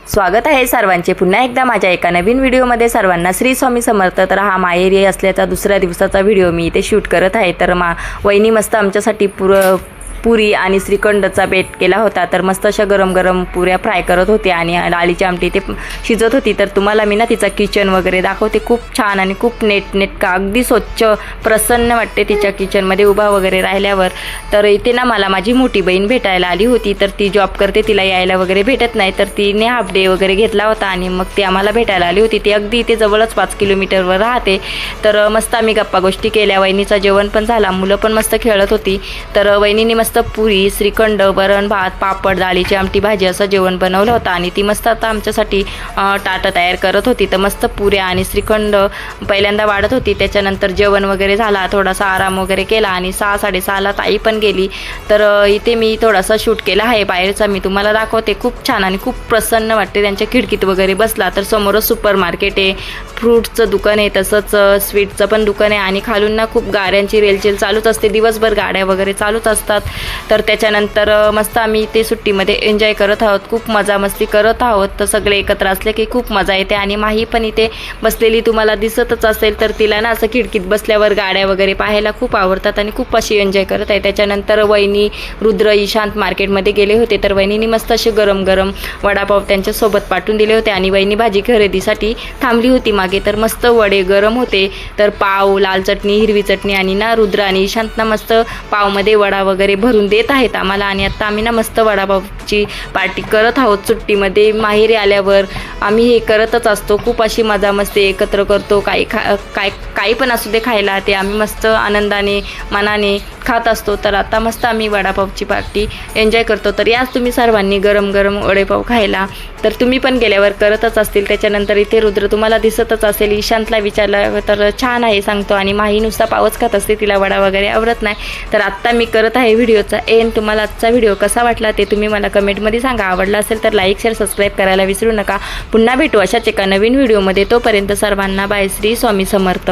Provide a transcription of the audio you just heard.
स्वागत आहे सर्वांचे पुन्हा एकदा माझ्या एका नवीन व्हिडिओमध्ये। सर्वांना श्री स्वामी समर्थ। तर हा माहेरी असल्याचा दुसऱ्या दिवसाचा व्हिडिओ मी इथे शूट करत आहे। तर वहिनी मस्त आमच्यासाठी पुरी आणि श्रीखंडचा बेत केला होता। तर मस्त अशा गरम गरम पुऱ्या फ्राय करत होते आणि डाळीची आमटी ते शिजत होती। तर तुम्हाला मी ना तिचा किचन वगैरे दाखवते। खूप छान आणि खूप नेटका अगदी स्वच्छ प्रसन्न वाटते तिच्या किचनमध्ये उभा वगैरे राहिल्यावर। तर इथे ना मला माझी मोठी बहीण भेटायला आली होती। तर ती जॉब करते, तिला यायला वगैरे भेटत नाही। तर तिने हाफ डे वगैरे घेतला होता आणि मग ती आम्हाला भेटायला आली होती। ती अगदी इथे जवळच 5 किलोमीटरवर राहते। तर मस्त आम्ही गप्पा गोष्टी केल्या, वहिनीचं जेवण पण झाला, मुलं पण मस्त खेळत होती। तर वहिनीने मस्त पुरी, श्रीखंड, वरण भात, पापड, डाळीची आमटी, भाजी असं जेवण बनवलं होतं आणि ती मस्त आता आमच्यासाठी ताटं तयार करत होती। तर मस्त पुऱ्या आणि श्रीखंड पहिल्यांदा वाढत होती, त्याच्यानंतर जेवण वगैरे झाला, थोडासा आराम वगैरे केला आणि 6-6:30ला ताई पण गेली। तर इथे मी थोडासा शूट केला आहे बाहेरचा, मी तुम्हाला दाखवते। खूप छान आणि खूप प्रसन्न वाटते। त्यांच्या खिडकीत वगैरे बसला तर समोरच सुपर मार्केट आहे, फ्रूटचं दुकान आहे, तसंच स्वीटचं पण दुकान आहे आणि खालून ना खूप गाड्यांची रेलचेल चालूच असते, दिवसभर गाड्या वगैरे चालूच असतात। तर त्याच्यानंतर मस्त आम्ही इथे सुट्टीमध्ये एन्जॉय करत आहोत, खूप मजा मस्ती करत आहोत। तर सगळे एकत्र असले की खूप मजा येते आणि माही पण इथे बसलेली तुम्हाला दिसतच असेल। तर तिला ना असं खिडकीत बसल्यावर गाड्या वगैरे पाहायला खूप आवडतात आणि खूप अशी एन्जॉय करत आहे। त्याच्यानंतर वहिनी, रुद्र, ईशांत मार्केटमध्ये गेले होते। तर वहिनीने मस्त असे गरम गरम वडापाव त्यांच्यासोबत पाठवून दिले होते आणि वहिनी भाजी खरेदीसाठी थांबली होती मागे। तर मस्त वडे गरम होते, तर पाव, लाल चटणी, हिरवी चटणी आणि ना रुद्र आणि ईशांत ना मस्त पावमध्ये वडा वगैरे भरून देत आहेत आम्हाला। आणि आता आम्ही ना मस्त वडापावची पार्टी करत आहोत सुट्टीमध्ये। माहेरी आल्यावर आम्ही हे करतच असतो, खूप अशी मजा मस्ती एकत्र करतो। काही पण असू दे खायला, ते आम्ही मस्त आनंदाने मनाने खात असतो। तर आता मस्त आम्ही वडापावची पार्टी एन्जॉय करतो। तर याच तुम्ही सर्वांनी गरम गरम वडेपाव खायला, तर तुम्ही पण गेल्यावर करतच असतील। त्याच्यानंतर इथे रुद्र तुम्हाला दिसतच असेल, ईशांतला विचारलं तर छान आहे सांगतो आणि माही नुसता पावच खात असते, तिला वडा वगैरे आवडत नाही। तर आत्ता मी करत आहे व्हिडिओचा एंड। तुम्हाला आजचा व्हिडिओ कसा वाटला ते तुम्ही मला कमेंटमध्ये सांगा। आवडला असेल तर लाईक, शेअर, सबस्क्राईब करायला विसरू नका। पुन्हा भेटू अशाच एका नवीन व्हिडिओमध्ये, तोपर्यंत सर्वांना बाय। श्री स्वामी समर्थ।